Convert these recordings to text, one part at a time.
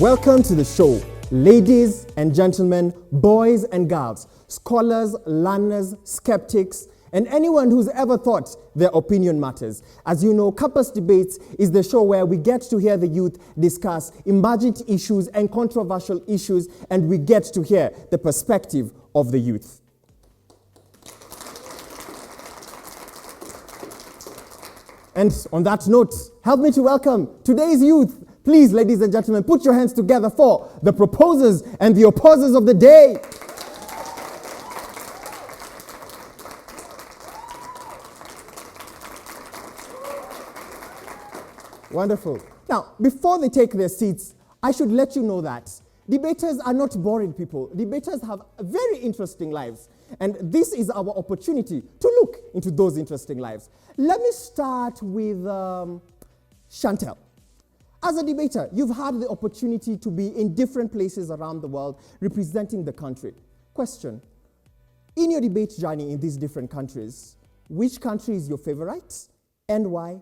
Welcome to the show, ladies and gentlemen, boys and girls, scholars, learners, skeptics, and anyone who's ever thought their opinion matters. As you know, Campus Debates is the show where we get to hear the youth discuss emergent issues and controversial issues, and we get to hear the perspective of the youth. And on that note, help me to welcome today's youth. Please, ladies and gentlemen, put your hands together for the proposers and the opposers of the day. Wonderful. Now, before they take their seats, I should let you know that debaters are not boring people. Debaters have very interesting lives. And this is our opportunity to look into those interesting lives. Let me start with Chantel. As a debater, you've had the opportunity to be in different places around the world representing the country. Question, in your debate journey in these different countries, which country is your favorite and why?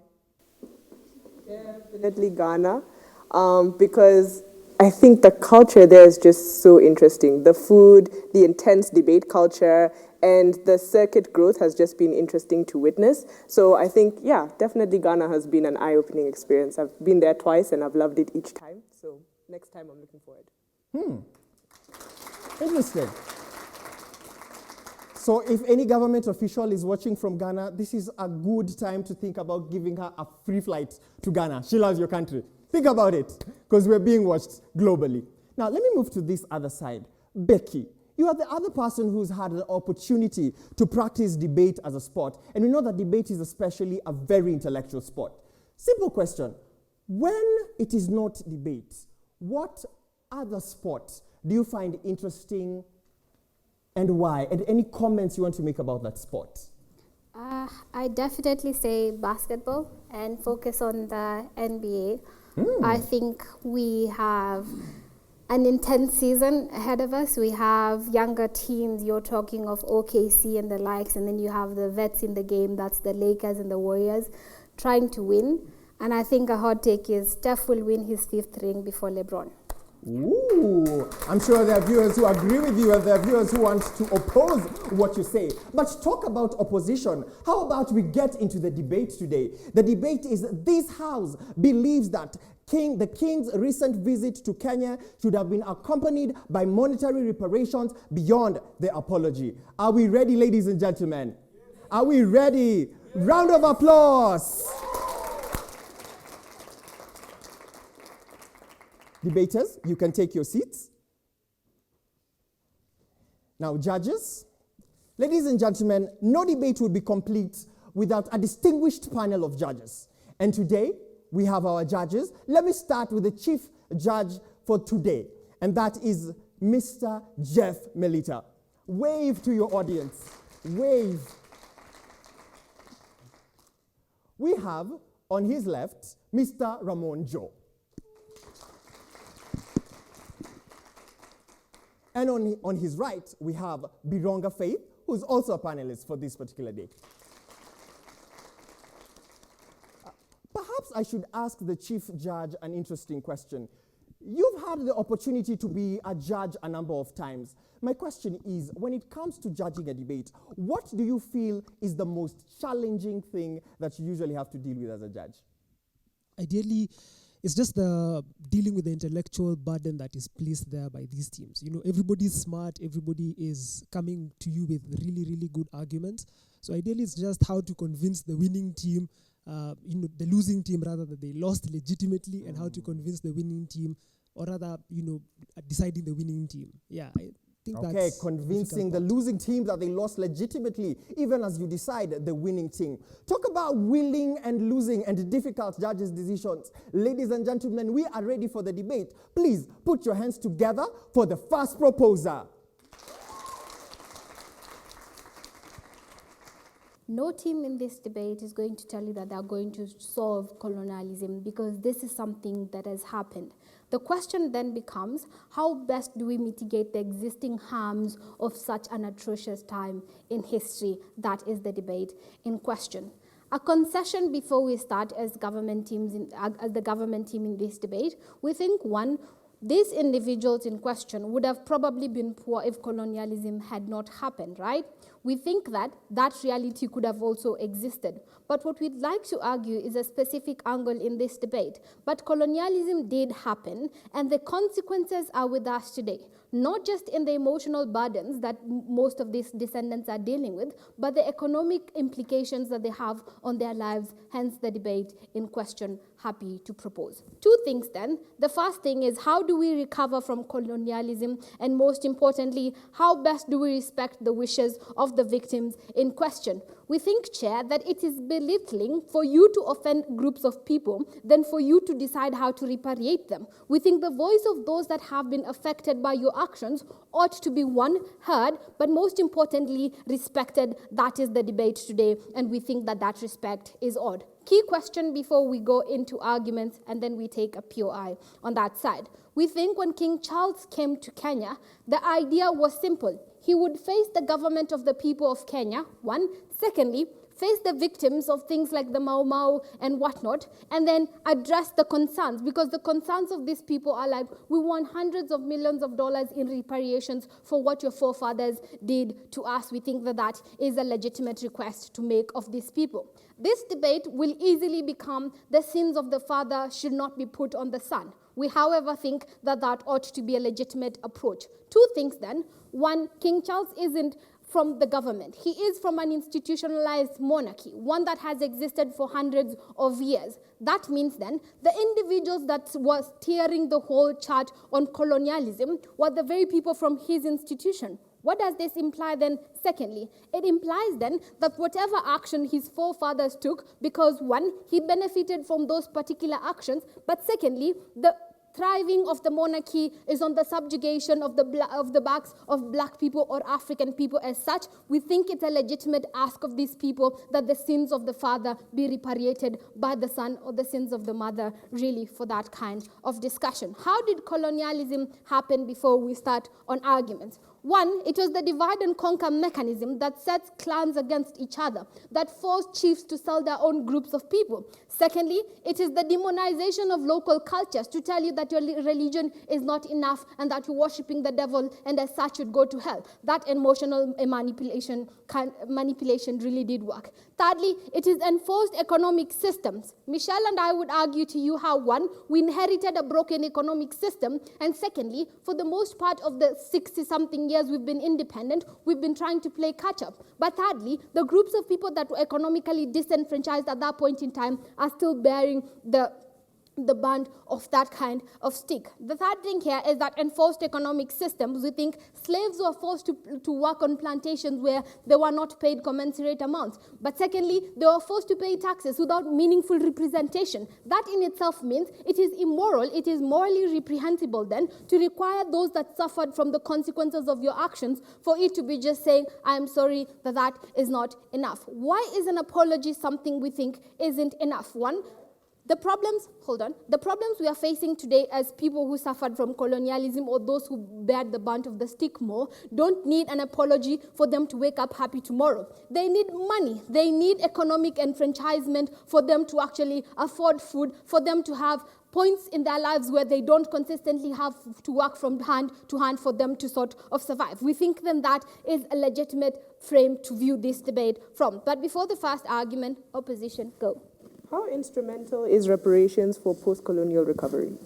Definitely Ghana, because I think the culture there is just so interesting. The food, the intense debate culture, and the circuit growth has just been interesting to witness. So I think, yeah, definitely Ghana has been an eye-opening experience. I've been there twice and I've loved it each time. So next time I'm looking forward. Interesting. So if any government official is watching from Ghana, this is a good time to think about giving her a free flight to Ghana. She loves your country. Think about it, because we're being watched globally. Now, let me move to this other side. Becky, you are the other person who's had the opportunity to practice debate as a sport, and we know that debate is especially a very intellectual sport. Simple question. When it is not debate, what other sport do you find interesting and why? And any comments you want to make about that sport? I definitely say basketball and focus on the NBA. I think we have an intense season ahead of us. We have younger teams. You're talking of OKC and the likes, and then you have the vets in the game. That's the Lakers and the Warriors trying to win. And I think a hot take is Steph will win his 5th ring before LeBron. Ooh, I'm sure there are viewers who agree with you and there are viewers who want to oppose what you say. But talk about opposition. How about we get into the debate today? The debate is this House believes that the King's recent visit to Kenya should have been accompanied by monetary reparations beyond the apology. Are we ready, ladies and gentlemen? Are we ready? Round of applause. Debaters, you can take your seats. Now, judges, ladies and gentlemen, no debate would be complete without a distinguished panel of judges. And today, we have our judges. Let me start with the chief judge for today, and that is Mr. Jeff Melita. Wave to your audience. Wave. We have, on his left, Mr. Ramon Joe. And on his right, we have Bironga Faith, who's also a panelist for this particular day. Perhaps I should ask the chief judge an interesting question. You've had the opportunity to be a judge a number of times. My question is, when it comes to judging a debate, what do you feel is the most challenging thing that you usually have to deal with as a judge? Ideally, it's just the dealing with the intellectual burden that is placed there by these teams. You know, everybody's smart, everybody is coming to you with really, really good arguments. So ideally, it's just how to convince the winning team, the losing team rather, that they lost legitimately, and how to convince the winning team, or rather, deciding the winning team. Yeah, I think that's okay, convincing the losing team that they lost legitimately, even as you decide the winning team. Talk about willing and losing and difficult judges' decisions. Ladies and gentlemen, we are ready for the debate. Please put your hands together for the first proposer. No team in this debate is going to tell you that they're going to solve colonialism, because this is something that has happened. The question then becomes, how best do we mitigate the existing harms of such an atrocious time in history? That is the debate in question. A concession before we start as the government team in this debate, we think, one, these individuals in question would have probably been poor if colonialism had not happened, right? We think that that reality could have also existed. But what we'd like to argue is a specific angle in this debate. But colonialism did happen, and the consequences are with us today. Not just in the emotional burdens that most of these descendants are dealing with, but the economic implications that they have on their lives, hence the debate in question, happy to propose. Two things then. The first thing is, how do we recover from colonialism? And most importantly, how best do we respect the wishes of the victims in question? We think, Chair, that it is belittling for you to offend groups of people than for you to decide how to repatriate them. We think the voice of those that have been affected by your actions ought to be one, heard, but most importantly, respected. That is the debate today, and we think that that respect is odd. Key question before we go into arguments, and then we take a POI on that side. We think when King Charles came to Kenya, the idea was simple. He would face the government of the people of Kenya, one. Secondly, face the victims of things like the Mau Mau and whatnot, and then address the concerns, because the concerns of these people are like, we want hundreds of millions of dollars in reparations for what your forefathers did to us. We think that that is a legitimate request to make of these people. This debate will easily become the sins of the father should not be put on the son. We, however, think that that ought to be a legitimate approach. Two things then. One, King Charles isn't from the government. He is from an institutionalized monarchy, one that has existed for hundreds of years. That means then the individuals that were steering the whole chart on colonialism were the very people from his institution. What does this imply then? Secondly, it implies then that whatever action his forefathers took, because one, he benefited from those particular actions, but secondly, the thriving of the monarchy is on the subjugation of the backs of black people or African people as such. We think it's a legitimate ask of these people that the sins of the father be repatriated by the son, or the sins of the mother, really, for that kind of discussion. How did colonialism happen before we start on arguments? One, it was the divide and conquer mechanism that sets clans against each other, that forced chiefs to sell their own groups of people. Secondly, it is the demonization of local cultures to tell you that your religion is not enough and that you're worshipping the devil and as such you'd go to hell. That emotional manipulation really did work. Thirdly, it is enforced economic systems. Michelle and I would argue to you how, one, we inherited a broken economic system, and secondly, for the most part of the 60-something years we've been independent, we've been trying to play catch-up. But thirdly, the groups of people that were economically disenfranchised at that point in time are still bearing the band of that kind of stick. The third thing here is that enforced economic systems, we think slaves were forced to work on plantations where they were not paid commensurate amounts. But secondly, they were forced to pay taxes without meaningful representation. That in itself means it is immoral, it is morally reprehensible then to require those that suffered from the consequences of your actions for it to be just saying, I am sorry, that is not enough. Why is an apology something we think isn't enough? One, the problems we are facing today as people who suffered from colonialism or those who bear the brunt of the stick more don't need an apology for them to wake up happy tomorrow. They need money. They need economic enfranchisement for them to actually afford food, for them to have points in their lives where they don't consistently have to work from hand to hand for them to sort of survive. We think then that is a legitimate frame to view this debate from. But before the first argument, opposition, go. How instrumental is reparations for post-colonial recovery?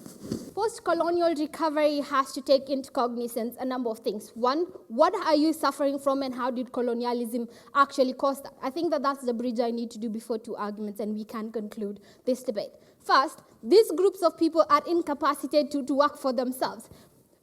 Post-colonial recovery has to take into cognizance a number of things. One, what are you suffering from and how did colonialism actually cause that? I think that's the bridge I need to do before two arguments and we can conclude this debate. First, these groups of people are incapacitated to work for themselves.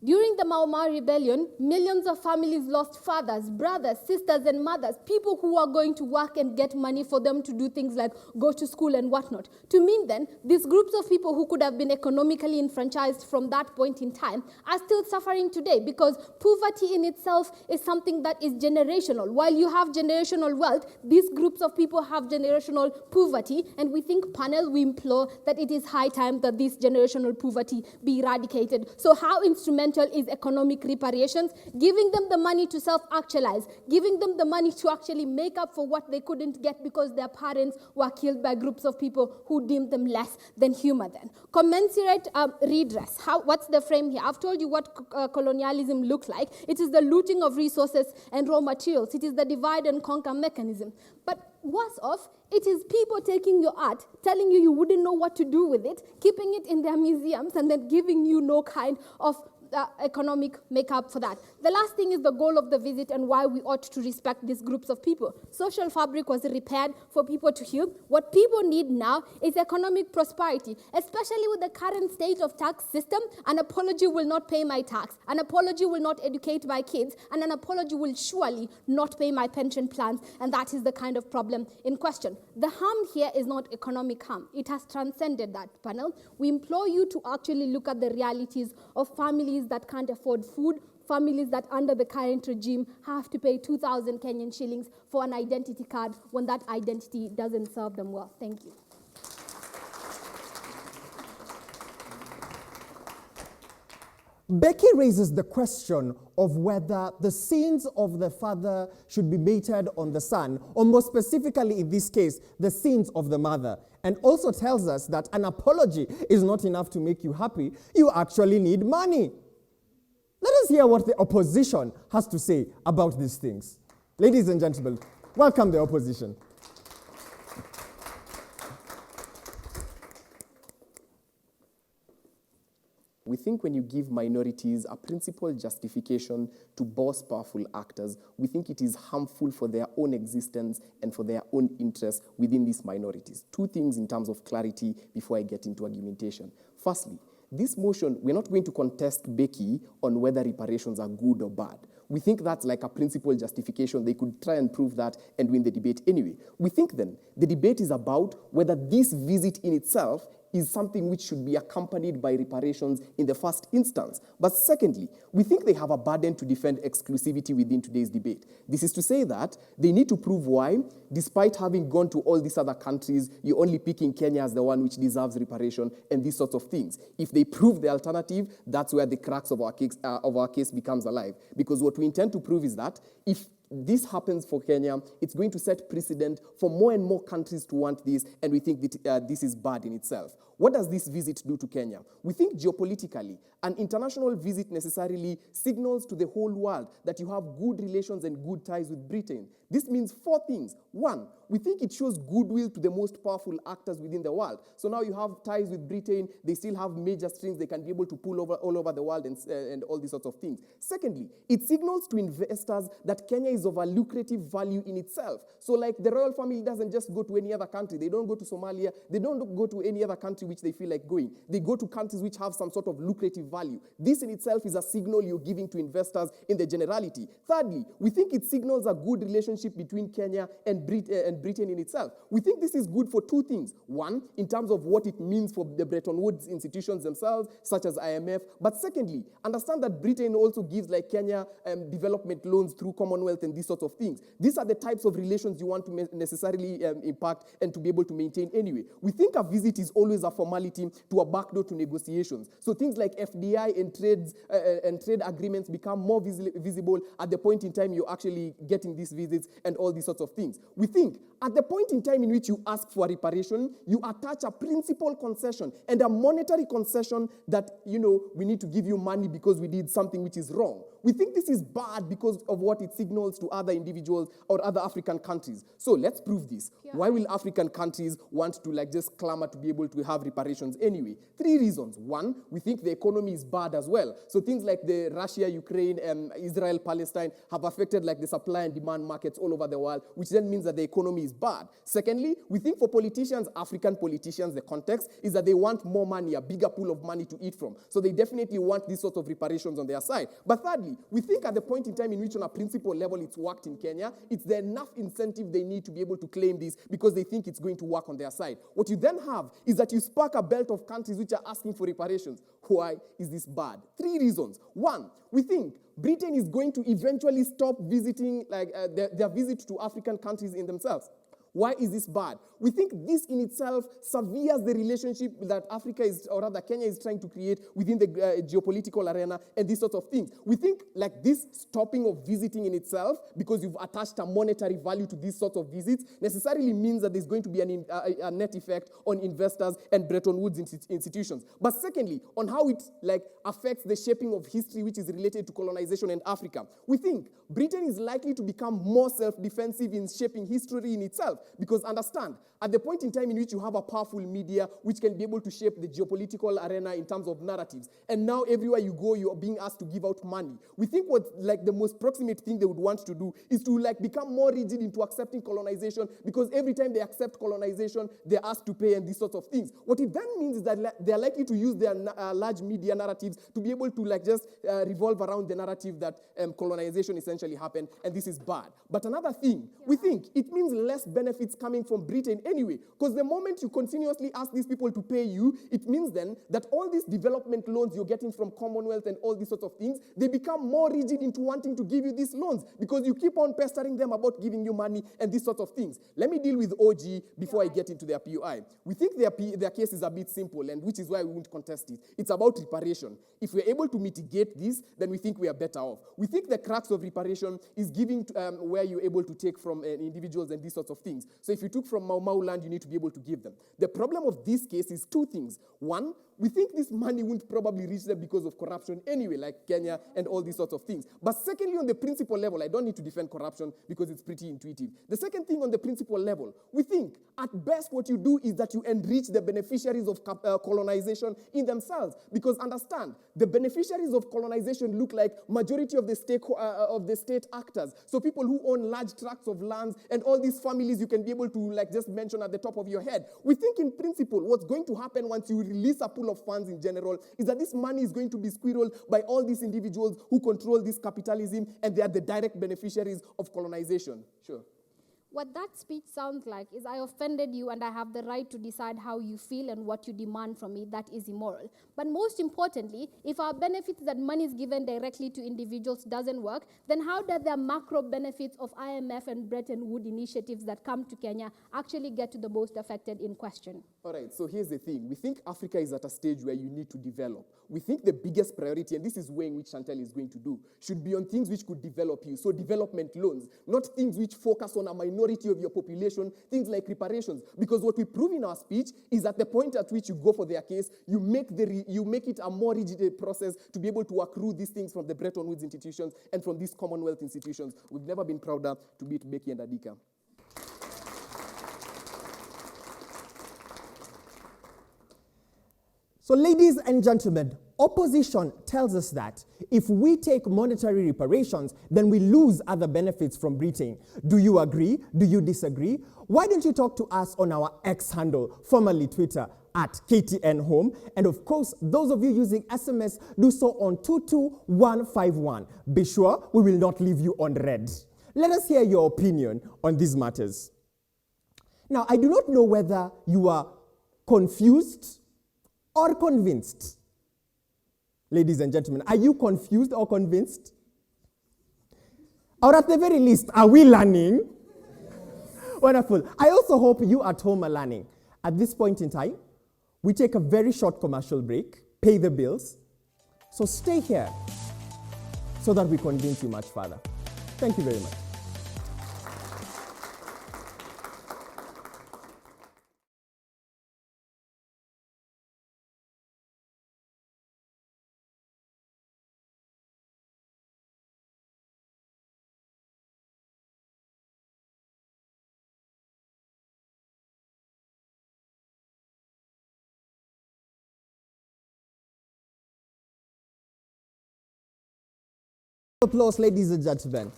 During the Mau Mau rebellion, millions of families lost fathers, brothers, sisters, and mothers, people who are going to work and get money for them to do things like go to school and whatnot. To mean then, these groups of people who could have been economically enfranchised from that point in time are still suffering today because poverty in itself is something that is generational. While you have generational wealth, these groups of people have generational poverty, and we think, panel, we implore that it is high time that this generational poverty be eradicated. So how instrumental essential is economic reparations, giving them the money to self-actualize, giving them the money to actually make up for what they couldn't get because their parents were killed by groups of people who deemed them less than human then. Commensurate redress. What's the frame here? I've told you what colonialism looks like. It is the looting of resources and raw materials. It is the divide and conquer mechanism. But worse off, it is people taking your art, telling you wouldn't know what to do with it, keeping it in their museums, and then giving you no kind of economic makeup for that. The last thing is the goal of the visit and why we ought to respect these groups of people. Social fabric was repaired for people to heal. What people need now is economic prosperity, especially with the current state of tax system. An apology will not pay my tax. An apology will not educate my kids. And an apology will surely not pay my pension plans. And that is the kind of problem in question. The harm here is not economic harm. It has transcended that panel. We implore you to actually look at the realities of families that can't afford food, families that under the current regime have to pay 2,000 Kenyan shillings for an identity card when that identity doesn't serve them well. Thank you. Becky raises the question of whether the sins of the father should be meted on the son, or more specifically in this case, the sins of the mother, and also tells us that an apology is not enough to make you happy. You actually need money. Let us hear what the opposition has to say about these things. Ladies and gentlemen, welcome the opposition. We think when you give minorities a principled justification to boss powerful actors, we think it is harmful for their own existence and for their own interests within these minorities. Two things in terms of clarity before I get into argumentation. Firstly, this motion, we're not going to contest Becky on whether reparations are good or bad. We think that's like a principled justification. They could try and prove that and win the debate anyway. We think then the debate is about whether this visit in itself is something which should be accompanied by reparations in the first instance. But secondly, we think they have a burden to defend exclusivity within today's debate. This is to say that they need to prove why, despite having gone to all these other countries, you're only picking Kenya as the one which deserves reparation and these sorts of things. If they prove the alternative, that's where the crux of our case becomes alive. Because what we intend to prove is that if this happens for Kenya, it's going to set precedent for more and more countries to want this, and we think that this is bad in itself. What does this visit do to Kenya? We think geopolitically, an international visit necessarily signals to the whole world that you have good relations and good ties with Britain. This means four things. One, we think it shows goodwill to the most powerful actors within the world. So now you have ties with Britain, they still have major strings they can be able to pull over all over the world and all these sorts of things. Secondly, it signals to investors that Kenya is of a lucrative value in itself. So like the royal family doesn't just go to any other country. They don't go to Somalia. They don't go to any other country which they feel like going. They go to countries which have some sort of lucrative value. This in itself is a signal you're giving to investors in the generality. Thirdly, we think it signals a good relationship between Kenya and Britain in itself. We think this is good for two things. One, in terms of what it means for the Bretton Woods institutions themselves, such as IMF. But secondly, understand that Britain also gives like Kenya development loans through Commonwealth and these sorts of things. These are the types of relations you want to necessarily impact and to be able to maintain anyway. We think a visit is always a formality to a backdoor to negotiations. So things like FDI and trade agreements become more visible at the point in time you're actually getting these visits and all these sorts of things. We think at the point in time in which you ask for a reparation, you attach a principal concession and a monetary concession that, we need to give you money because we did something which is wrong. We think this is bad because of what it signals to other individuals or other African countries. So let's prove this. Yeah. Why will African countries want to just clamor to be able to have reparations anyway? 3 reasons. One, we think the economy is bad as well. So things like the Russia, Ukraine, Israel, Palestine have affected the supply and demand markets all over the world, which then means that the economy is bad. Secondly, we think for politicians, African politicians, the context is that they want more money, a bigger pool of money to eat from. So they definitely want these sorts of reparations on their side. But thirdly, we think at the point in time in which on a principal level it's worked in Kenya, it's the enough incentive they need to be able to claim this because they think it's going to work on their side. What you then have is that you spark a belt of countries which are asking for reparations. Why is this bad? 3 reasons. One, we think Britain is going to eventually stop visiting their visit to African countries in themselves. Why is this bad? We think this in itself severes the relationship that Africa is, or rather Kenya is trying to create within the geopolitical arena and these sorts of things. We think like this stopping of visiting in itself, because you've attached a monetary value to these sorts of visits, necessarily means that there's going to be a net effect on investors and Bretton Woods institutions. But secondly, on how it like affects the shaping of history which is related to colonization in Africa. We think Britain is likely to become more self-defensive in shaping history in itself, because understand, at the point in time in which you have a powerful media which can be able to shape the geopolitical arena in terms of narratives, and now everywhere you go, you're being asked to give out money. We think what like the most proximate thing they would want to do is to like become more rigid into accepting colonization, because every time they accept colonization, they're asked to pay and these sorts of things. What it then means is that they're likely to use their large media narratives to be able to like just revolve around the narrative that colonization essentially happened, and this is bad. But another thing, we think it means less benefits coming from Britain anyway, because the moment you continuously ask these people to pay you, it means then that all these development loans you're getting from Commonwealth and all these sorts of things, they become more rigid into wanting to give you these loans, because you keep on pestering them about giving you money and these sorts of things. Let me deal with OG before I get into their PUI. We think their case is a bit simple, and which is why we won't contest it. It's about reparation. If we're able to mitigate this, then we think we are better off. We think the crux of reparation is giving where you're able to take from individuals and these sorts of things. So if you took from Mau Mau land, you need to be able to give them. The problem of this case is two things. One, we think this money won't probably reach them because of corruption anyway, like Kenya and all these sorts of things. But secondly, on the principle level, I don't need to defend corruption because it's pretty intuitive. The second thing on the principle level, we think at best what you do is that you enrich the beneficiaries of colonization in themselves. Because understand, the beneficiaries of colonization look like majority of the state actors. So people who own large tracts of lands and all these families you can be able to like just mention at the top of your head. We think in principle what's going to happen once you release a pool of funds in general is that this money is going to be squirreled by all these individuals who control this capitalism, and they are the direct beneficiaries of colonization. Sure. What that speech sounds like is, I offended you and I have the right to decide how you feel and what you demand from me. That is immoral. But most importantly, if our benefits that money is given directly to individuals doesn't work, then how does the macro benefits of IMF and Bretton Woods initiatives that come to Kenya actually get to the most affected in question? All right, so here's the thing. We think Africa is at a stage where you need to develop. We think the biggest priority, and this is weighing which Chantal is going to do, should be on things which could develop you. So development loans, not things which focus on a minority of your population, things like reparations. Because what we prove in our speech is at the point at which you go for their case, you make it a more rigid process to be able to accrue these things from the Bretton Woods institutions and from these Commonwealth institutions. We've never been prouder to beat Becky and Adika. So ladies and gentlemen, opposition tells us that if we take monetary reparations, then we lose other benefits from Britain. Do you agree? Do you disagree? Why don't you talk to us on our X handle, formerly Twitter, at KTN Home. And of course, those of you using SMS, do so on 22151. Be sure we will not leave you on red. Let us hear your opinion on these matters. Now, I do not know whether you are confused or convinced. Ladies and gentlemen, are you confused or convinced? Or at the very least, are we learning? Wonderful. I also hope you at home are learning. At this point in time, we take a very short commercial break, pay the bills. So stay here so that we convince you much further. Thank you very much. Applause, ladies and gentlemen.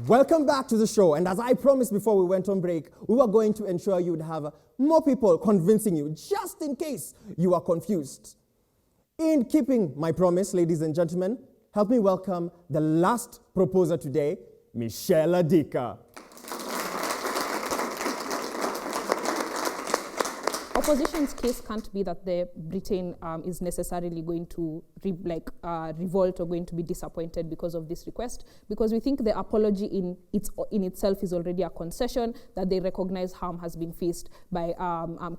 Welcome back to the show. And as I promised before we went on break, we were going to ensure you would have more people convincing you, just in case you are confused. In keeping my promise, ladies and gentlemen, help me welcome the last proposer today, Michelle Adika. opposition's case can't be that the Britain is necessarily going to revolt or going to be disappointed because of this request, because we think the apology in itself is already a concession that they recognize harm has been faced by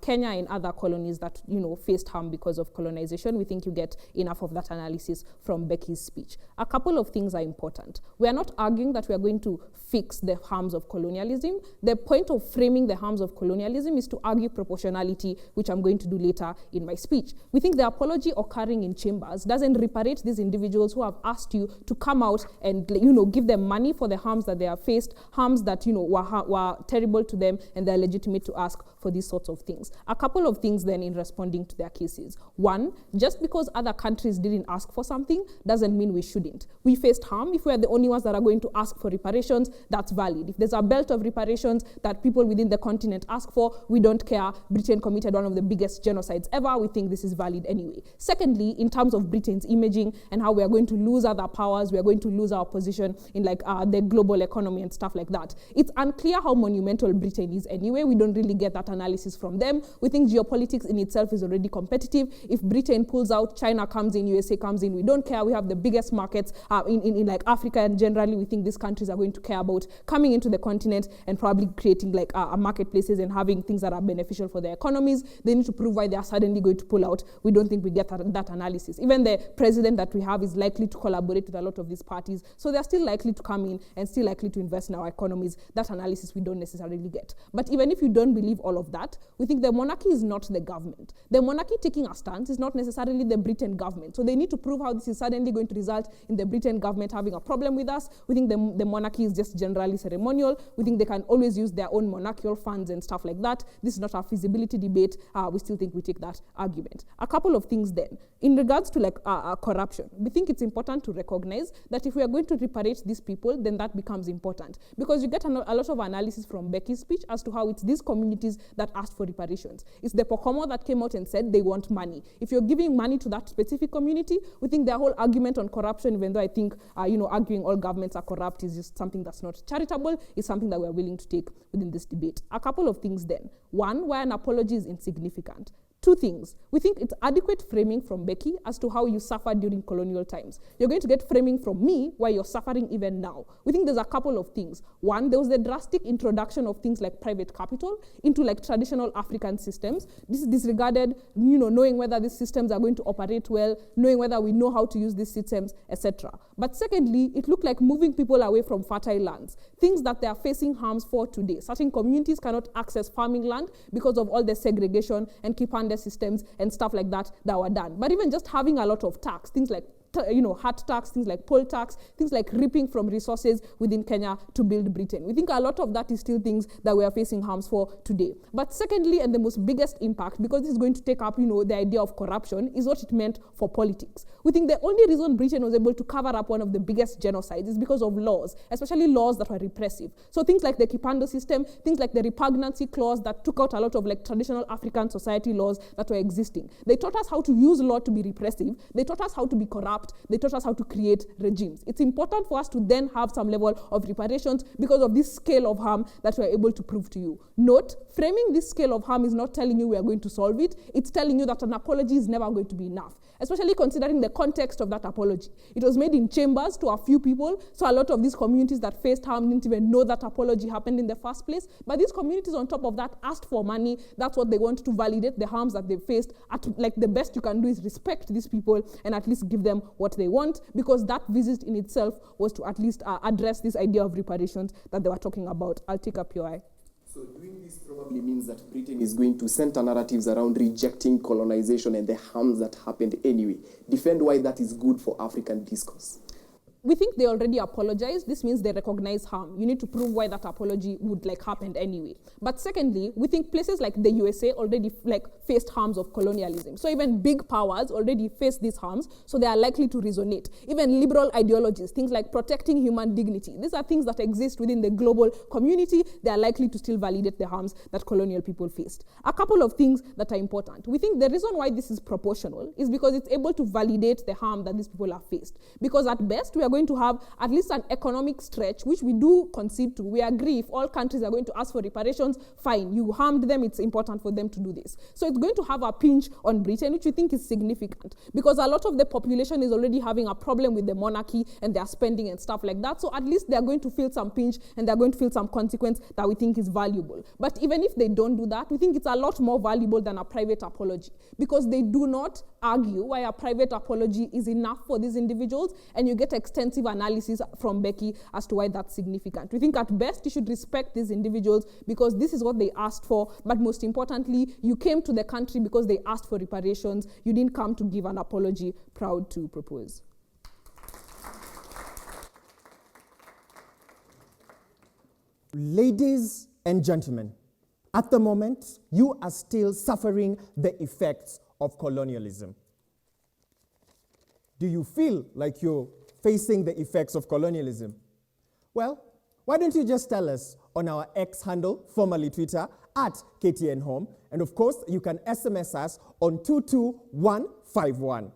Kenya and other colonies that faced harm because of colonization. We think you get enough of that analysis from Becky's speech. A couple of things are important. We are not arguing that we are going to fix the harms of colonialism. The point of framing the harms of colonialism is to argue proportionality, which I'm going to do later in my speech. We think the apology occurring in chambers doesn't reparate these individuals who have asked you to come out and give them money for the harms that they have faced, harms that were terrible to them, and they're legitimate to ask for these sorts of things. A couple of things then in responding to their cases. One, just because other countries didn't ask for something doesn't mean we shouldn't. We faced harm. If we're the only ones that are going to ask for reparations, that's valid. If there's a belt of reparations that people within the continent ask for, we don't care. Britain committed one of the biggest genocides ever. We think this is valid anyway. Secondly, in terms of Britain's imaging and how we are going to lose other powers, we are going to lose our position in the global economy and stuff like that. It's unclear how monumental Britain is anyway. We don't really get that analysis from them. We think geopolitics in itself is already competitive. If Britain pulls out, China comes in, USA comes in, we don't care. We have the biggest markets in Africa, and generally we think these countries are going to care about coming into the continent and probably creating marketplaces and having things that are beneficial for their economies. They need to prove why they are suddenly going to pull out. We don't think we get that analysis. Even the president that we have is likely to collaborate with a lot of these parties, so they're still likely to come in and still likely to invest in our economies. That analysis we don't necessarily get. But even if you don't believe all of that, we think the monarchy is not the government. The monarchy taking a stance is not necessarily the Britain government. So they need to prove how this is suddenly going to result in the Britain government having a problem with us. We think the monarchy is just generally ceremonial. We think they can always use their own monarchical funds and stuff like that. This is not a feasibility debate. We still think we take that argument. A couple of things then. In regards to corruption, we think it's important to recognize that if we are going to reparate these people, then that becomes important. Because you get a lot of analysis from Becky's speech as to how it's these communities that asked for reparations. It's the Pokomo that came out and said they want money. If you're giving money to that specific community, we think their whole argument on corruption, even though I think arguing all governments are corrupt is just something that's not charitable, is something that we're willing to take within this debate. A couple of things then. One, why an apology is insignificant. Two things. We think it's adequate framing from Becky as to how you suffered during colonial times. You're going to get framing from me why you're suffering even now. We think there's a couple of things. One, there was the drastic introduction of things like private capital into traditional African systems. This is disregarded, knowing whether these systems are going to operate well, knowing whether we know how to use these systems, etc. But secondly, it looked like moving people away from fertile lands, things that they are facing harms for today. Certain communities cannot access farming land because of all the segregation and kipande systems and stuff like that were done. But even just having a lot of tax, things like hard tax, things like poll tax, things like ripping from resources within Kenya to build Britain. We think a lot of that is still things that we are facing harms for today. But secondly, and the most biggest impact, because this is going to take up, the idea of corruption, is what it meant for politics. We think the only reason Britain was able to cover up one of the biggest genocides is because of laws, especially laws that were repressive. So things like the Kipando system, things like the repugnancy clause that took out a lot of traditional African society laws that were existing. They taught us how to use law to be repressive. They taught us how to be corrupt. They taught us how to create regimes. It's important for us to then have some level of reparations because of this scale of harm that we are able to prove to you. Note, framing this scale of harm is not telling you we are going to solve it. It's telling you that an apology is never going to be enough, especially considering the context of that apology. It was made in chambers to a few people, so a lot of these communities that faced harm didn't even know that apology happened in the first place. But these communities on top of that asked for money. That's what they want to validate the harms that they faced. The best you can do is respect these people and at least give them what they want, because that visit in itself was to at least address this idea of reparations that they were talking about. I'll take up your eye. So doing this probably means that Britain is going to center narratives around rejecting colonization and the harms that happened anyway. Defend why that is good for African discourse. We think they already apologized. This means they recognize harm. You need to prove why that apology would happen anyway. But secondly, we think places like the USA already faced harms of colonialism. So even big powers already face these harms, so they are likely to resonate. Even liberal ideologies, things like protecting human dignity, these are things that exist within the global community. They are likely to still validate the harms that colonial people faced. A couple of things that are important. We think the reason why this is proportional is because it's able to validate the harm that these people have faced. Because at best, we are going to have at least an economic stretch, which we do concede to. We agree if all countries are going to ask for reparations, fine. You harmed them, it's important for them to do this. So it's going to have a pinch on Britain, which we think is significant because a lot of the population is already having a problem with the monarchy and their spending and stuff like that. So at least they're going to feel some pinch and they're going to feel some consequence that we think is valuable. But even if they don't do that, we think it's a lot more valuable than a private apology because they do not argue why a private apology is enough for these individuals, and you get extensive analysis from Becky as to why that's significant. We think at best you should respect these individuals because this is what they asked for, but most importantly, you came to the country because they asked for reparations. You didn't come to give an apology. Proud to propose. Ladies and gentlemen, at the moment, you are still suffering the effects of colonialism. Do you feel like you're facing the effects of colonialism? Well, why don't you just tell us on our X handle, formerly Twitter, at KTN Home, and of course, you can SMS us on 22151.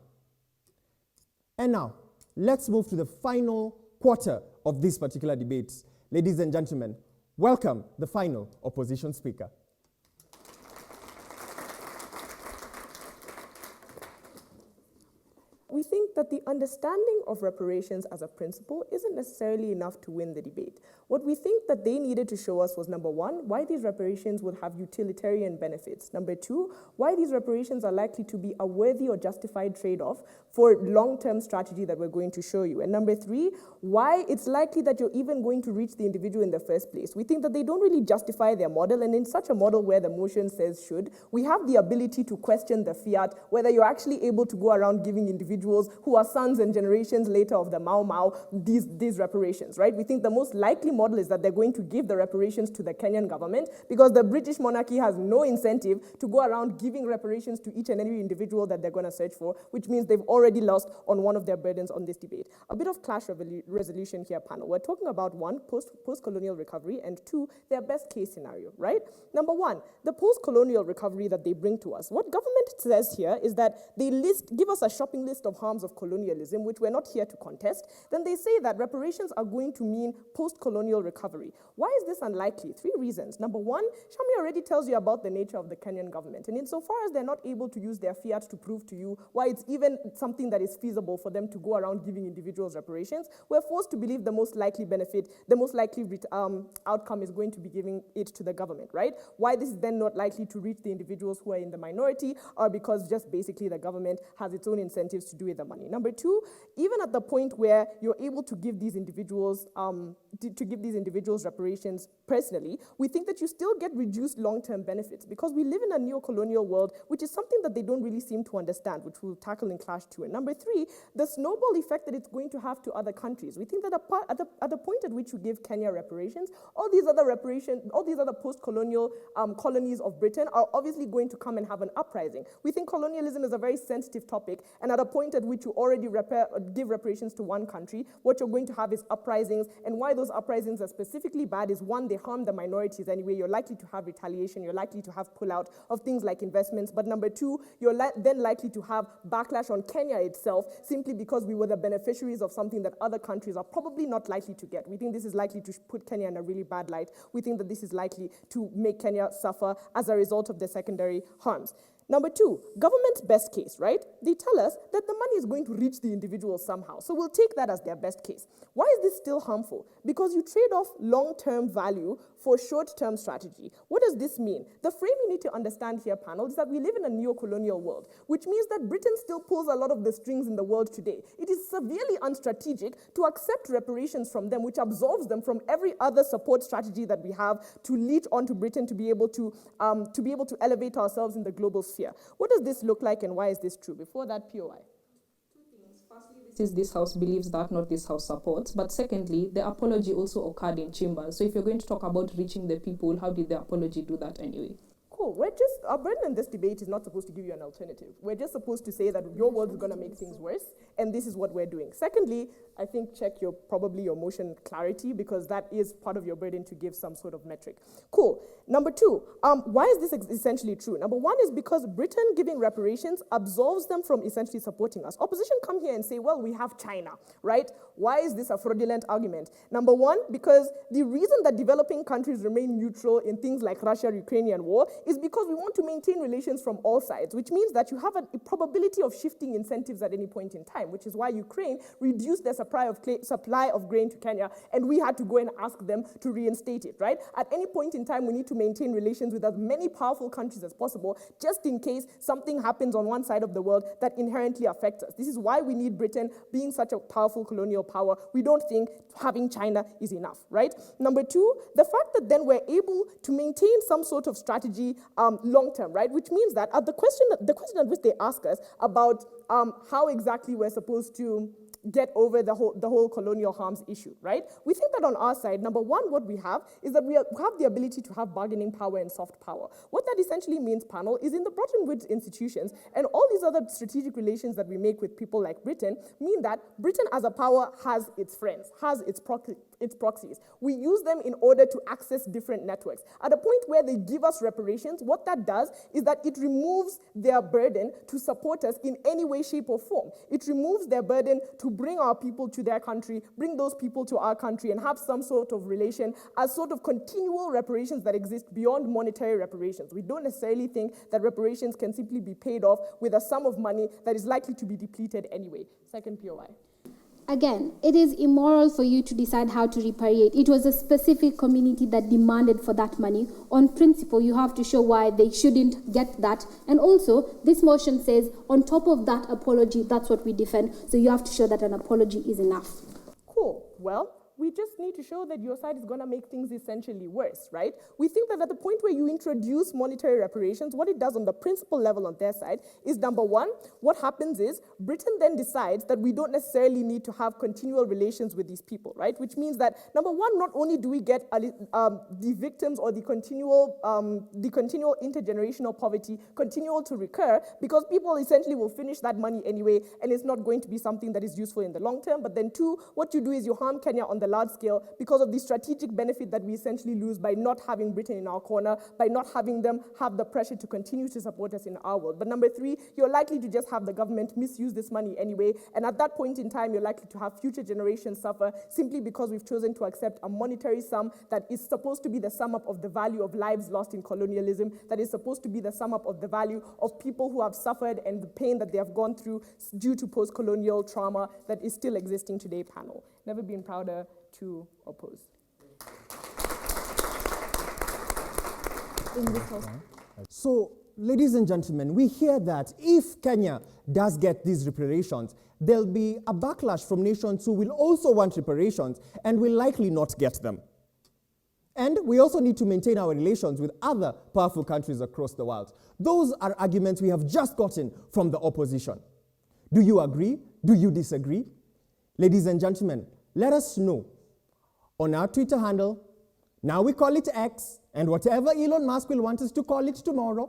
And now, let's move to the final quarter of this particular debate. Ladies and gentlemen, welcome the final opposition speaker. We think that the understanding of reparations as a principle isn't necessarily enough to win the debate. What we think that they needed to show us was, number one, why these reparations would have utilitarian benefits. Number two, why these reparations are likely to be a worthy or justified trade-off for long-term strategy that we're going to show you. And number three, why it's likely that you're even going to reach the individual in the first place. We think that they don't really justify their model, and in such a model where the motion says should, we have the ability to question the fiat, whether you're actually able to go around giving individuals who are sons and generations later of the Mau Mau these reparations, right? We think the most likely model is that they're going to give the reparations to the Kenyan government because the British monarchy has no incentive to go around giving reparations to each and every individual that they're going to search for, which means they've already lost on one of their burdens on this debate. A bit of clash resolution here, panel. We're talking about one, post-colonial recovery, and two, their best case scenario, right? Number one, the post-colonial recovery that they bring to us. What government says here is that they give us a shopping list of harms of colonialism, which we're not here to contest. Then they say that reparations are going to mean post-colonial recovery. Why is this unlikely? Three reasons. Number one, Shami already tells you about the nature of the Kenyan government. And insofar as they're not able to use their fiat to prove to you why it's even something that is feasible for them to go around giving individuals reparations, we're forced to believe the most likely benefit, the most likely outcome is going to be giving it to the government, right? Why this is then not likely to reach the individuals who are in the minority, or because just basically the government has its own incentives to do with the money. Number two, even at the point where you're able to give these individuals reparations personally, we think that you still get reduced long-term benefits because we live in a neo-colonial world, which is something that they don't really seem to understand, which we'll tackle in Clash 2. And number three, the snowball effect that it's going to have to other countries. We think that at the point at which you give Kenya reparations, all these other post-colonial colonies of Britain are obviously going to come and have an uprising. We think colonialism is a very sensitive topic, and at a point at which you already give reparations to one country, what you're going to have is uprisings, and why those uprisings are specifically bad is, one, they harm the minorities anyway. You're likely to have retaliation. You're likely to have pullout of things like investments. But number two, you're then likely to have backlash on Kenya itself simply because we were the beneficiaries of something that other countries are probably not likely to get. We think this is likely to put Kenya in a really bad light. We think that this is likely to make Kenya suffer as a result of the secondary harms. Number two, government's best case, right? They tell us that the money is going to reach the individual somehow. So we'll take that as their best case. Why is this still harmful? Because you trade off long-term value for short-term strategy. What does this mean? The frame you need to understand here, panel, is that we live in a neo-colonial world, which means that Britain still pulls a lot of the strings in the world today. It is severely unstrategic to accept reparations from them, which absolves them from every other support strategy that we have to leech onto Britain to be able to elevate ourselves in the global sphere. What does this look like, and why is this true? Before that, POI. This house believes that, not this house supports. But secondly, the apology also occurred in chambers. So if you're going to talk about reaching the people, how did the apology do that anyway? Cool. Our burden in this debate is not supposed to give you an alternative. We're just supposed to say that your words are going to make things worse, and this is what we're doing. Secondly, I think check your motion clarity, because that is part of your burden to give some sort of metric. Cool. Number two, why is this essentially true? Number one is because Britain giving reparations absolves them from essentially supporting us. Opposition come here and say, well, we have China, right? Why is this a fraudulent argument? Number one, because the reason that developing countries remain neutral in things like Russia-Ukrainian war is because we want to maintain relations from all sides, which means that you have a probability of shifting incentives at any point in time, which is why Ukraine reduced their supply of grain to Kenya, and we had to go and ask them to reinstate it, right? At any point in time, we need to maintain relations with as many powerful countries as possible, just in case something happens on one side of the world that inherently affects us. This is why we need Britain being such a powerful colonial power. We don't think having China is enough, right? Number two, the fact that then we're able to maintain some sort of strategy long-term, right? Which means that the question at which they ask us about how exactly we're supposed to get over the whole colonial harms issue, right? We think that on our side, number one, what we have is that we have the ability to have bargaining power and soft power. What that essentially means, panel, is in the Bretton Woods institutions and all these other strategic relations that we make with people like Britain mean that Britain as a power has its friends, has its proxies. We use them in order to access different networks. At a point where they give us reparations, what that does is that it removes their burden to support us in any way, shape, or form. It removes their burden to bring our people to their country, bring those people to our country, and have some sort of relation as sort of continual reparations that exist beyond monetary reparations. We don't necessarily think that reparations can simply be paid off with a sum of money that is likely to be depleted anyway. Second POI. Again, it is immoral for you to decide how to repatriate. It was a specific community that demanded for that money. On principle, you have to show why they shouldn't get that. And also, this motion says, on top of that apology, that's what we defend. So you have to show that an apology is enough. Cool. Well, we just need to show that your side is going to make things essentially worse, right? We think that at the point where you introduce monetary reparations, what it does on the principal level on their side is, number one, what happens is Britain then decides that we don't necessarily need to have continual relations with these people, right? Which means that, number one, not only do we get the victims or the continual intergenerational poverty continual to recur, because people essentially will finish that money anyway, and it's not going to be something that is useful in the long term. But then two, what you do is you harm Kenya on the large scale because of the strategic benefit that we essentially lose by not having Britain in our corner, by not having them have the pressure to continue to support us in our world. But number three, you're likely to just have the government misuse this money anyway, and at that point in time, you're likely to have future generations suffer simply because we've chosen to accept a monetary sum that is supposed to be the sum up of the value of lives lost in colonialism, that is supposed to be the sum up of the value of people who have suffered and the pain that they have gone through due to post-colonial trauma that is still existing today, panel. Never been prouder to oppose. So, ladies and gentlemen, we hear that if Kenya does get these reparations, there'll be a backlash from nations who will also want reparations and will likely not get them. And we also need to maintain our relations with other powerful countries across the world. Those are arguments we have just gotten from the opposition. Do you agree? Do you disagree? Ladies and gentlemen, let us know on our Twitter handle. Now we call it X, and whatever Elon Musk will want us to call it tomorrow,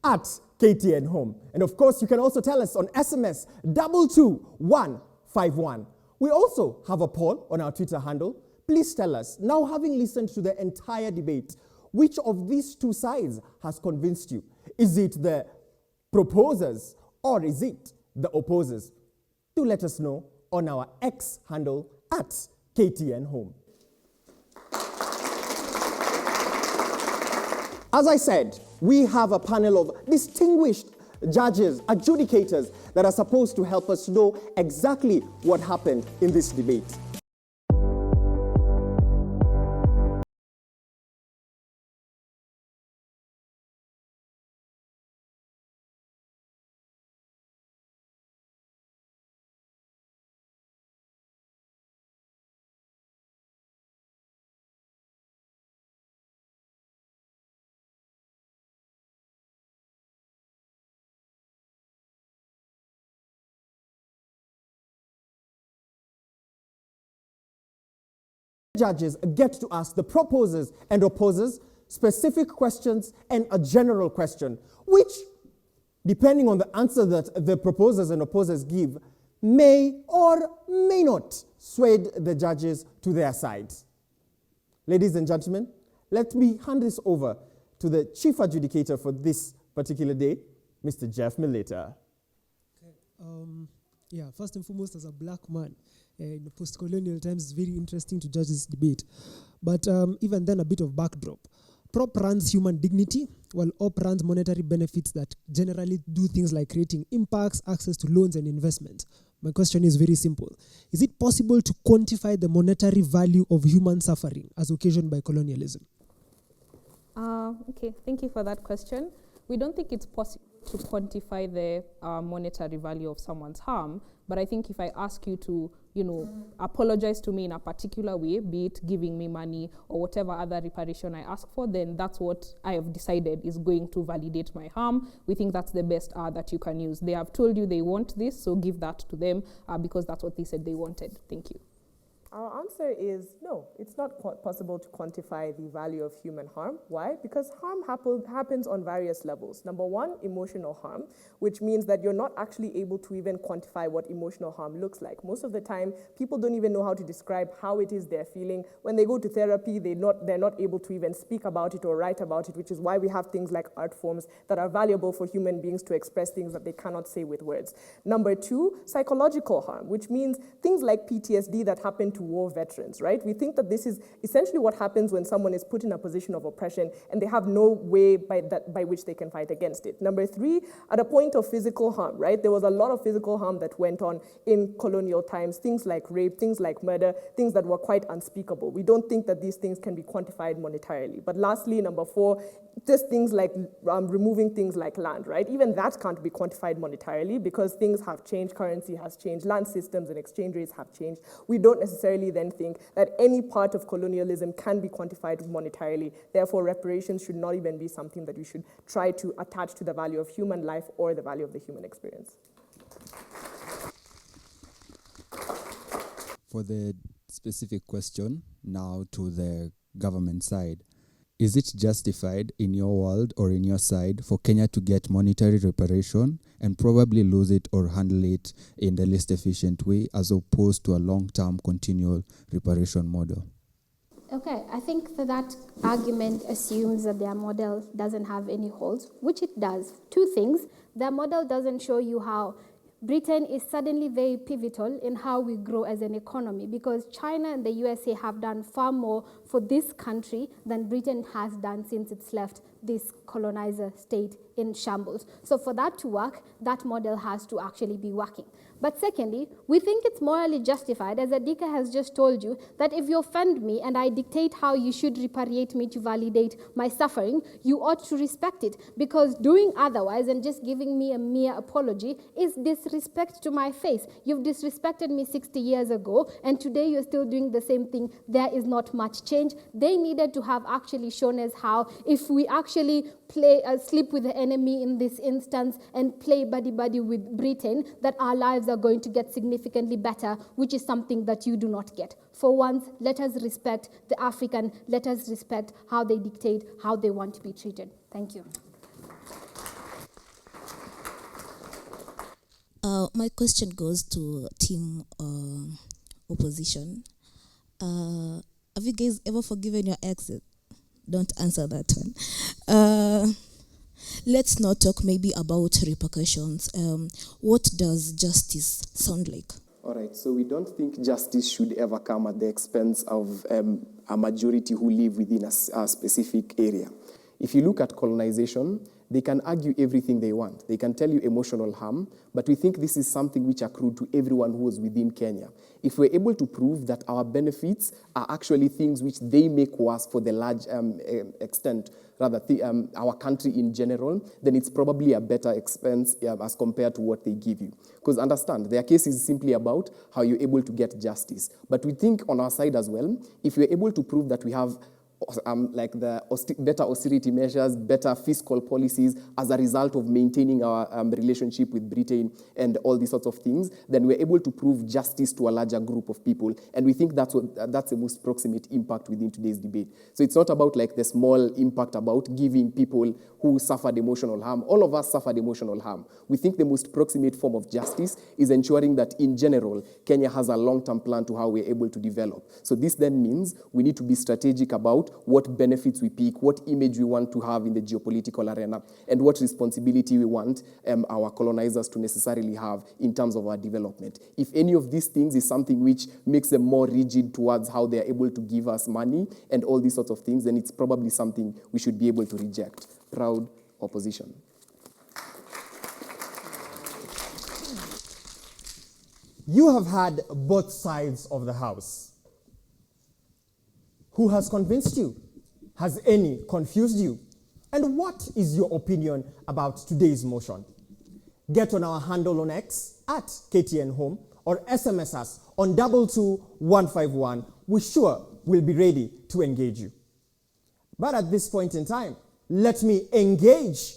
at KTN Home. And of course, you can also tell us on SMS 22151. We also have a poll on our Twitter handle. Please tell us, now having listened to the entire debate, which of these two sides has convinced you? Is it the proposers or is it the opposers? Do let us know on our X handle at KTN Home. As I said, we have a panel of distinguished judges, adjudicators that are supposed to help us know exactly what happened in this debate. Judges get to ask the proposers and opposers specific questions and a general question, which, depending on the answer that the proposers and opposers give, may or may not sway the judges to their side. Ladies and gentlemen, let me hand this over to the chief adjudicator for this particular day, Mr. Jeff Milita. Yeah, first and foremost, as a black man, in post-colonial times. It's very interesting to judge this debate. But even then, a bit of backdrop. Prop runs human dignity, while OP runs monetary benefits that generally do things like creating impacts, access to loans and investment. My question is very simple. Is it possible to quantify the monetary value of human suffering as occasioned by colonialism? Okay, thank you for that question. We don't think it's possible to quantify the monetary value of someone's harm, but I think if I ask you to, apologize to me in a particular way, be it giving me money or whatever other reparation I ask for, then that's what I have decided is going to validate my harm. We think that's the best that you can use. They have told you they want this, so give that to them because that's what they said they wanted. Thank you. Our answer is no, it's not possible to quantify the value of human harm. Why? Because harm happens on various levels. Number one, emotional harm, which means that you're not actually able to even quantify what emotional harm looks like. Most of the time, people don't even know how to describe how it is they're feeling. When they go to therapy, they're not able to even speak about it or write about it, which is why we have things like art forms that are valuable for human beings to express things that they cannot say with words. Number two, psychological harm, which means things like PTSD that happen to war veterans, right? We think that this is essentially what happens when someone is put in a position of oppression and they have no way by which they can fight against it. Number three, at a point of physical harm, right? There was a lot of physical harm that went on in colonial times, things like rape, things like murder, things that were quite unspeakable. We don't think that these things can be quantified monetarily. But lastly, number four, just things like removing things like land, right? Even that can't be quantified monetarily because things have changed, currency has changed, land systems and exchange rates have changed. We don't necessarily then think that any part of colonialism can be quantified monetarily. Therefore, reparations should not even be something that we should try to attach to the value of human life or the value of the human experience. For the specific question, now to the government side, is it justified in your world or in your side for Kenya to get monetary reparation and probably lose it or handle it in the least efficient way as opposed to a long-term continual reparation model? Okay, I think that argument assumes that their model doesn't have any holes, which it does. Two things. Their model doesn't show you how Britain is suddenly very pivotal in how we grow as an economy because China and the USA have done far more for this country than Britain has done since it's left this colonizer state in shambles. So for that to work, that model has to actually be working. But secondly, we think it's morally justified, as Adika has just told you, that if you offend me and I dictate how you should reparate me to validate my suffering, you ought to respect it, because doing otherwise and just giving me a mere apology is disrespect to my face. You've disrespected me 60 years ago, and today you're still doing the same thing. There is not much change. They needed to have actually shown us how, if we actually sleep with the enemy in this instance and play buddy-buddy with Britain, that our lives are going to get significantly better, which is something that you do not get. For once, let us respect the African. Let us respect how they dictate how they want to be treated. Thank you. My question goes to team opposition. Have you guys ever forgiven your exes? Don't answer that one. Let's not talk maybe about repercussions. What does justice sound like? All right, so we don't think justice should ever come at the expense of a majority who live within a specific area. If you look at colonization, they can argue everything they want. They can tell you emotional harm, but we think this is something which accrued to everyone who was within Kenya. If we're able to prove that our benefits are actually things which they make worse for the large extent, rather our country in general, then it's probably a better expense as compared to what they give you. Because understand, their case is simply about how you're able to get justice. But we think on our side as well, if we're able to prove that we have like the better austerity measures, better fiscal policies as a result of maintaining our relationship with Britain and all these sorts of things, then we're able to prove justice to a larger group of people. And we think that's the most proximate impact within today's debate. So it's not about like the small impact about giving people who suffered emotional harm. All of us suffered emotional harm. We think the most proximate form of justice is ensuring that in general, Kenya has a long-term plan to how we're able to develop. So this then means we need to be strategic about what benefits we pick, what image we want to have in the geopolitical arena, and what responsibility we want our colonizers to necessarily have in terms of our development. If any of these things is something which makes them more rigid towards how they are able to give us money and all these sorts of things, then it's probably something we should be able to reject. Proud opposition. You have had both sides of the house. Who has convinced you? Has any confused you? And what is your opinion about today's motion? Get on our handle on X at KTN Home or SMS us on 22151. We sure will be ready to engage you. But at this point in time, let me engage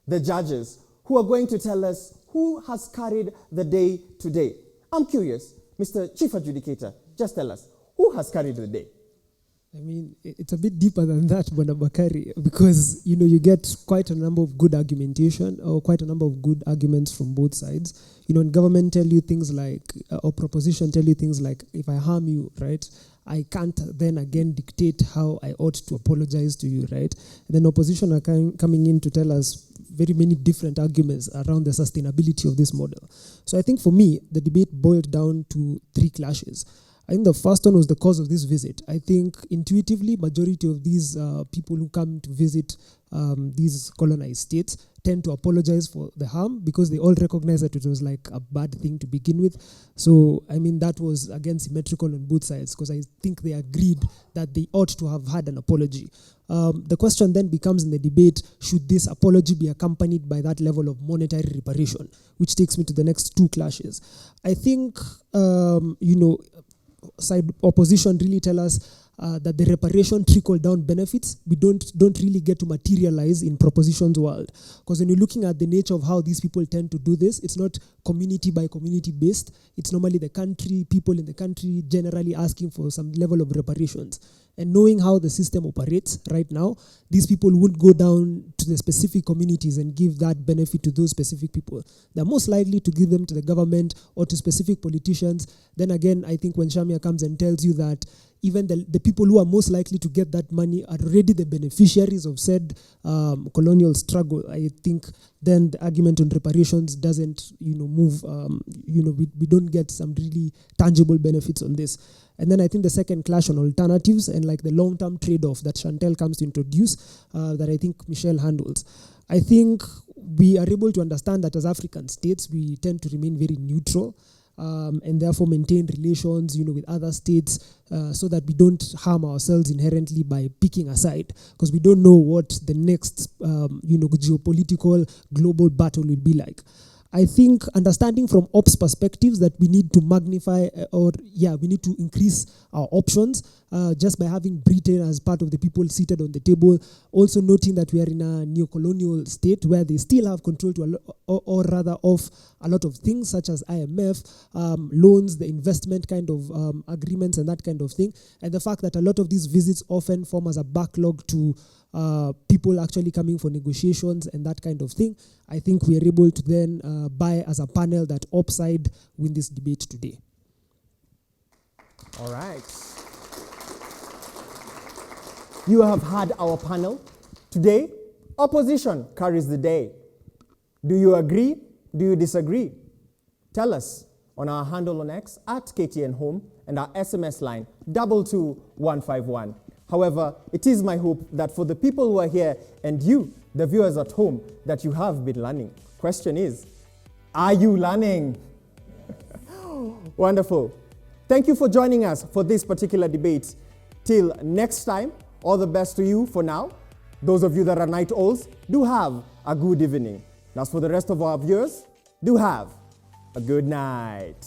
the judges who are going to tell us who has carried the day today. I'm curious, Mr. Chief Adjudicator, just tell us, who has carried the day? I mean, it's a bit deeper than that, Bwana Bakari, because, you get quite a number of good argumentation or quite a number of good arguments from both sides. When government tell you things like, or proposition tell you things like, if I harm you, right, I can't then again dictate how I ought to apologize to you, right? And then opposition are coming in to tell us very many different arguments around the sustainability of this model. So I think for me, the debate boiled down to three clashes. I think the first one was the cause of this visit. I think intuitively, majority of these people who come to visit these colonized states tend to apologize for the harm because they all recognize that it was like a bad thing to begin with. So, I mean, that was again symmetrical on both sides because I think they agreed that they ought to have had an apology. The question then becomes in the debate, should this apology be accompanied by that level of monetary reparation, which takes me to the next two clashes. I think, side opposition really tell us that the reparation trickle-down benefits, we don't really get to materialize in proposition's world. Because when you're looking at the nature of how these people tend to do this, it's not community by community based. It's normally the country, people in the country generally asking for some level of reparations. And knowing how the system operates right now, these people would go down to the specific communities and give that benefit to those specific people. They're most likely to give them to the government or to specific politicians. Then again, I think when Shamia comes and tells you that even the people who are most likely to get that money are already the beneficiaries of said colonial struggle, I think then the argument on reparations doesn't, move. We don't get some really tangible benefits on this. And then I think the second clash on alternatives and like the long-term trade-off that Chantel comes to introduce, that I think Michelle handles. I think we are able to understand that as African states, we tend to remain very neutral. And therefore maintain relations, with other states so that we don't harm ourselves inherently by picking a side, because we don't know what the next, geopolitical global battle will be like. I think understanding from ops perspectives that we need to magnify we need to increase our options just by having Britain as part of the people seated on the table. Also noting that we are in a neo-colonial state where they still have control to of a lot of things such as IMF, loans, the investment kind of agreements and that kind of thing. And the fact that a lot of these visits often form as a backlog to people actually coming for negotiations and that kind of thing. I think we are able to then buy as a panel that upside win this debate today. All right. You have had our panel. Today, opposition carries the day. Do you agree? Do you disagree? Tell us on our handle on X at KTN Home and our SMS line 22151. However, it is my hope that for the people who are here and you, the viewers at home, that you have been learning. Question is, are you learning? Wonderful. Thank you for joining us for this particular debate. Till next time, all the best to you for now. Those of you that are night owls, do have a good evening. As for the rest of our viewers, do have a good night.